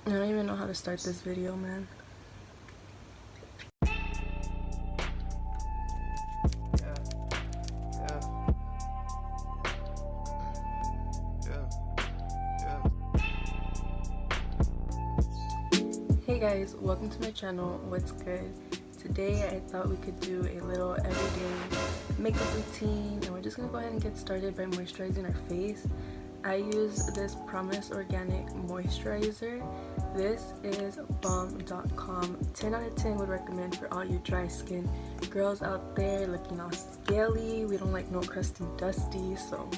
I don't even know how to start this video, man. Hey guys, welcome to my channel. What's good? Today I thought we could do a little everyday makeup routine, and we're just gonna go ahead and get started by moisturizing our face. I use this Promise Organic moisturizer. This is bomb.com. 10 out of 10 would recommend for all you dry skin girls out there looking all scaly. We don't like no crusty dusty, so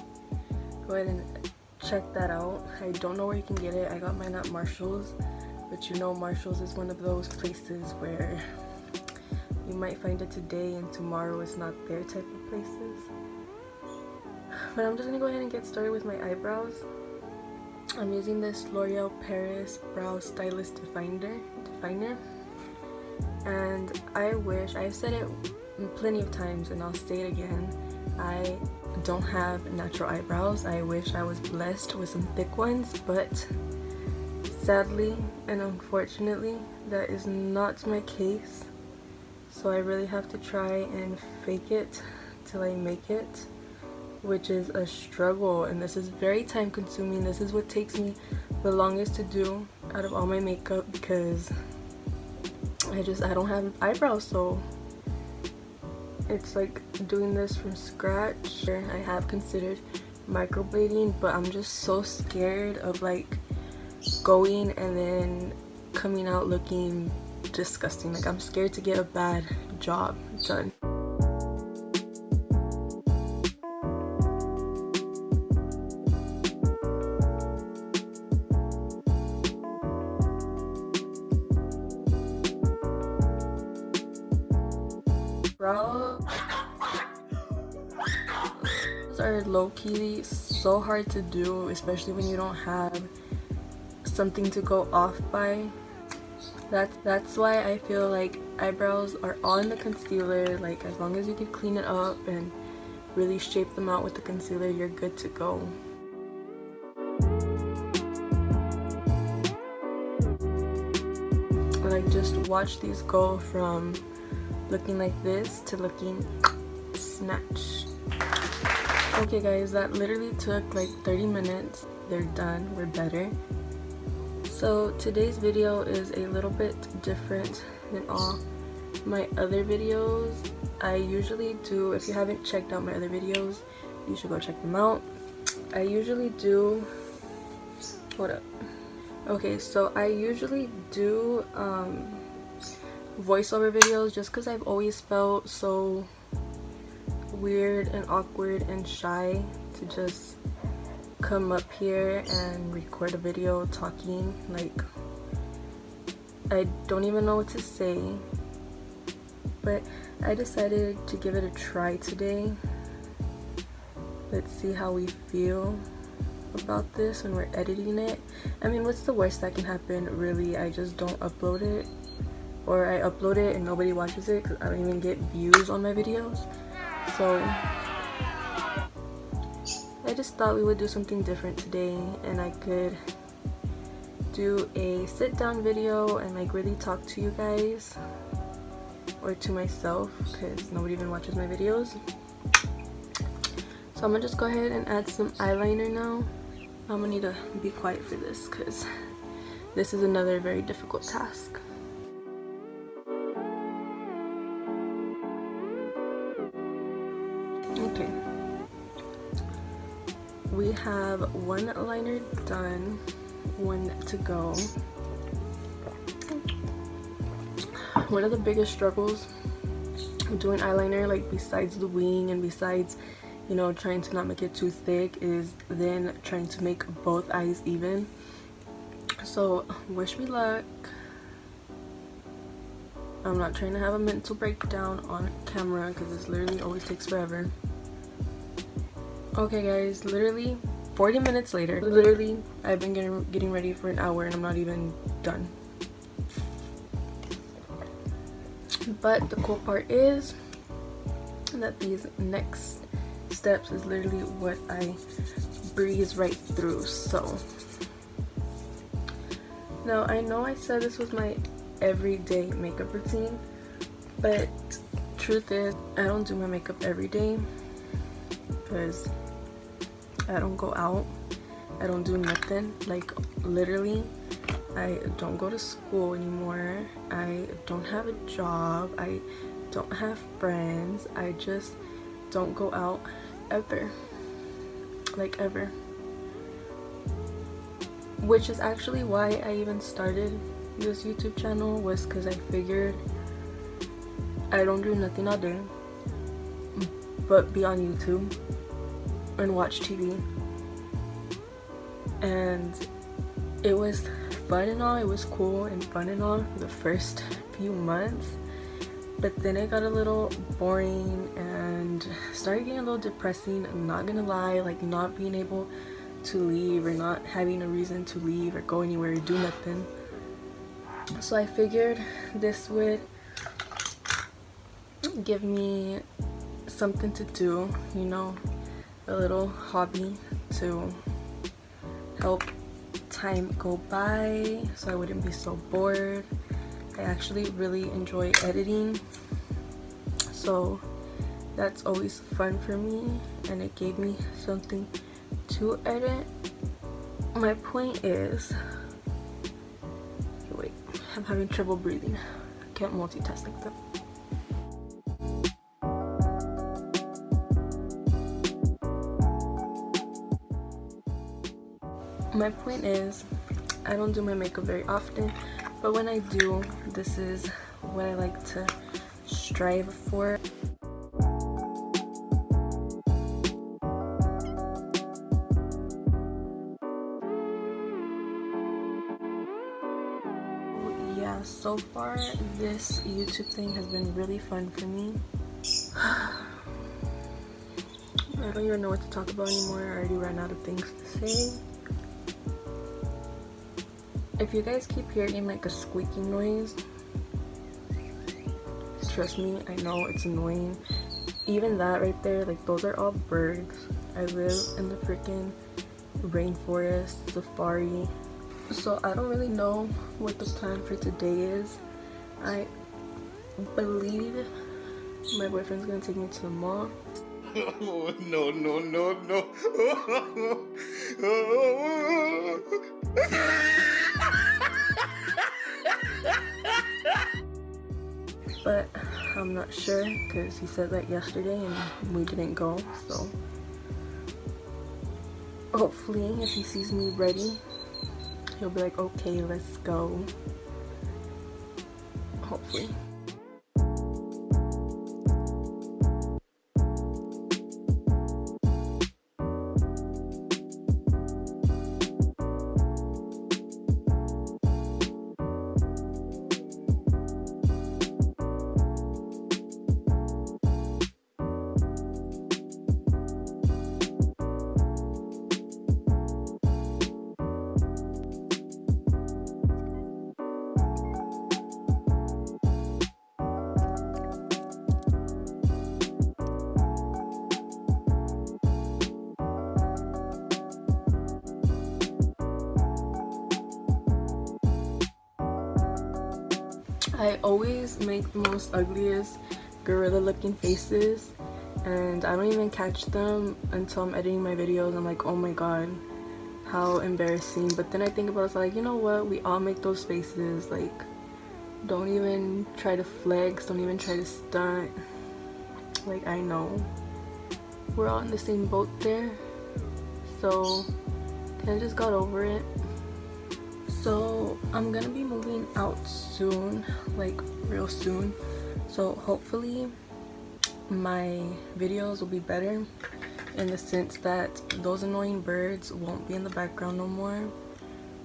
go ahead and check that out. I don't know where you can get it. I got mine at Marshall's, but you know Marshall's is one of those places where you might find it today and tomorrow it's not there type of places. But I'm just gonna go ahead and get started with my eyebrows. I'm using this L'Oreal Paris Brow Stylist Definer. And I wish, I've said it plenty of times and I'll say it again, I don't have natural eyebrows. I wish I was blessed with some thick ones, but sadly and unfortunately that is not my case. So I really have to try and fake it till I make it, which is a struggle, and this is very time consuming. This is what takes me the longest to do out of all my makeup because I don't have eyebrows, so it's like doing this from scratch. I have considered microblading, but I'm just so scared of like going and then coming out looking disgusting. Like I'm scared to get a bad job done. Brows are low-key so hard to do, especially when you don't have something to go off by. That's why I feel like eyebrows are on the concealer. Like as long as you can clean it up and really shape them out with the concealer, you're good to go. Like just watch these go from looking like this to looking snatched. Okay guys, that literally took like 30 minutes. They're done. We're better. So today's video is a little bit different than all my other videos. I usually do, if you haven't checked out my other videos, you should go check them out. I usually do, hold up. Okay, so I usually do voiceover videos just because I've always felt so weird and awkward and shy to just come up here and record a video talking. Like I don't even know what to say, but I decided to give it a try today. Let's see how we feel about this when we're editing it. I mean, what's the worst that can happen, really? I just don't upload it, or I upload it and nobody watches it because I don't even get views on my videos. So I just thought we would do something different today, and I could do a sit down video and like really talk to you guys, or to myself because nobody even watches my videos. So I'm gonna just go ahead and add some eyeliner now. I'm gonna need to be quiet for this because this is another very difficult task. Okay, we have one liner done, one to go. One of the biggest struggles doing eyeliner, like besides the wing and besides, you know, trying to not make it too thick, is then trying to make both eyes even. So wish me luck. I'm not trying to have a mental breakdown on camera because this literally always takes forever. Okay guys, literally 40 minutes later, literally I've been getting ready for an hour and I'm not even done. But the cool part is that these next steps is literally what I breeze right through. So Now, I know I said this was my everyday makeup routine, but truth is, I don't do my makeup every day because I don't go out. I don't do nothing. Like, literally, I don't go to school anymore. I don't have a job. I don't have friends. I just don't go out ever. Like, ever. Which is actually why I even started this YouTube channel, was because I figured I don't do nothing all day but be on YouTube and watch TV. And it was fun and all, it was cool and fun and all for the first few months, but then it got a little boring and started getting a little depressing. I'm not gonna lie, like not being able to leave or not having a reason to leave or go anywhere or do nothing. So I figured this would give me something to do, you know, a little hobby to help time go by so I wouldn't be so bored. I actually really enjoy editing, so that's always fun for me, and it gave me something to edit. My point is, wait, I'm having trouble breathing. I can't multitask like that. My point is, I don't do my makeup very often, but when I do, this is what I like to strive for. Yeah, so far this YouTube thing has been really fun for me. I don't even know what to talk about anymore. I already ran out of things to say. If you guys keep hearing like a squeaking noise, trust me, I know it's annoying. Even that right there, like those are all birds. I live in the freaking rainforest safari, so I don't really know what the plan for today is. I believe my boyfriend's gonna take me to the mall. Oh, no, no, no, no. But I'm not sure because he said that yesterday and we didn't go, so hopefully if he sees me ready, he'll be like, okay, let's go. Hopefully. I always make the most ugliest gorilla looking faces, and I don't even catch them until I'm editing my videos. I'm like, oh my god, how embarrassing. But then I think about it, like, you know what, we all make those faces. Like, don't even try to flex, don't even try to stunt. Like, I know we're all in the same boat there, so I just got over it. So I'm gonna be moving out soon, like real soon, so hopefully my videos will be better in the sense that those annoying birds won't be in the background no more.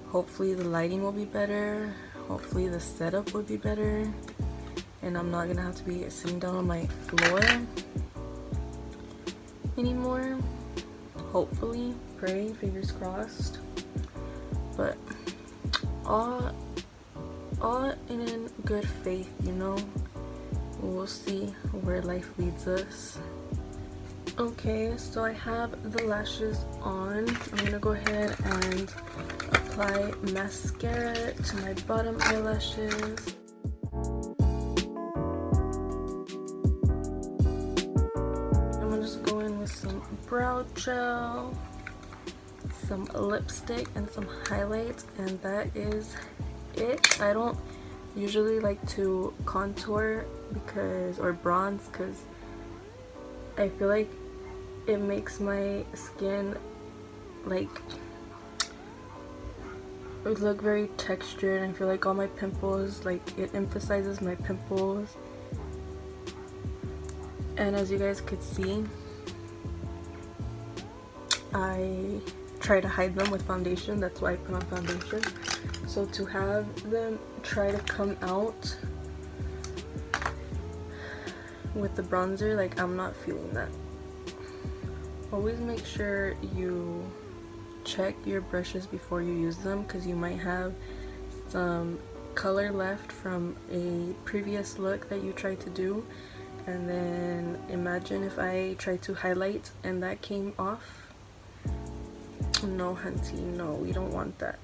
Hopefully the lighting will be better, hopefully the setup will be better, and I'm not gonna have to be sitting down on my floor anymore. Hopefully, pray, fingers crossed. But all in good faith, you know. We'll see where life leads us. Okay, so I have the lashes on. I'm gonna go ahead and apply mascara to my bottom eyelashes. I'm gonna just go in with some brow gel, some lipstick, and some highlights, and that is it. I don't usually like to contour or bronze because I feel like it makes my skin like look very textured, and I feel like all my pimples, like it emphasizes my pimples. And as you guys could see, I try to hide them with foundation. That's why I put on foundation. So to have them try to come out with the bronzer, like, I'm not feeling that. Always make sure you check your brushes before you use them, because you might have some color left from a previous look that you tried to do. And then imagine if I tried to highlight and that came off. No, hunty, no, we don't want that.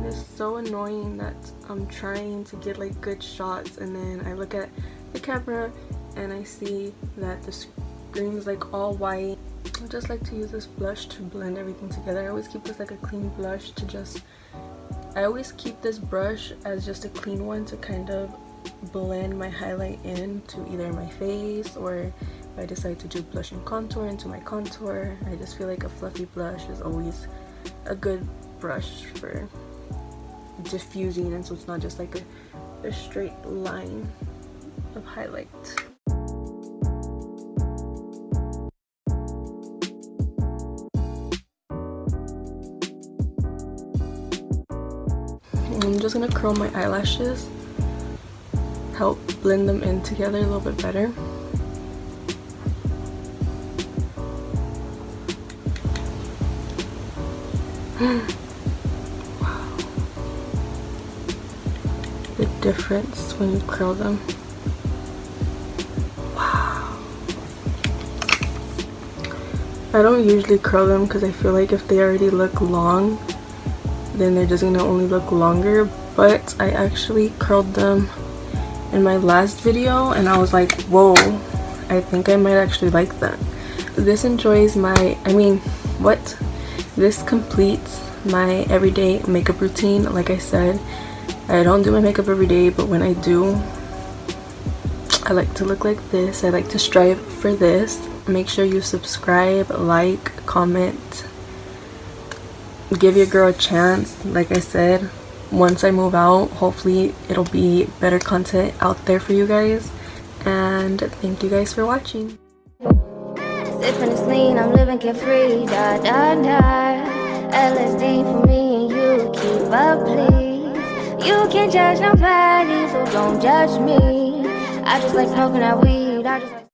It's so annoying that I'm trying to get like good shots, and then I look at the camera and I see that the screen's like all white. I just like to use this blush to blend everything together. I always keep this like a clean blush to just, I always keep this brush as just a clean one to kind of blend my highlight into either my face, or if I decide to do blush and contour into my contour. I just feel like a fluffy blush is always a good brush for diffusing, and so it's not just like a straight line of highlight. I'm just gonna curl my eyelashes, help blend them in together a little bit better. Wow. The difference when you curl them. Wow. I don't usually curl them because I feel like if they already look long, then they're just gonna only look longer, but I actually curled them in my last video and I was like, whoa, I think I might actually like that. This this completes my everyday makeup routine. Like I said, I don't do my makeup every day, but when I do, I like to look like this. I like to strive for this. Make sure you subscribe, like, comment, give your girl a chance. Like I said, once I move out, hopefully it'll be better content out there for you guys. And thank you guys for watching. Sipping this lean, I'm living carefree, da da da. LSD for me and you, keep up please. You can't judge nobody, so don't judge me. I just like smoking that weed, I just like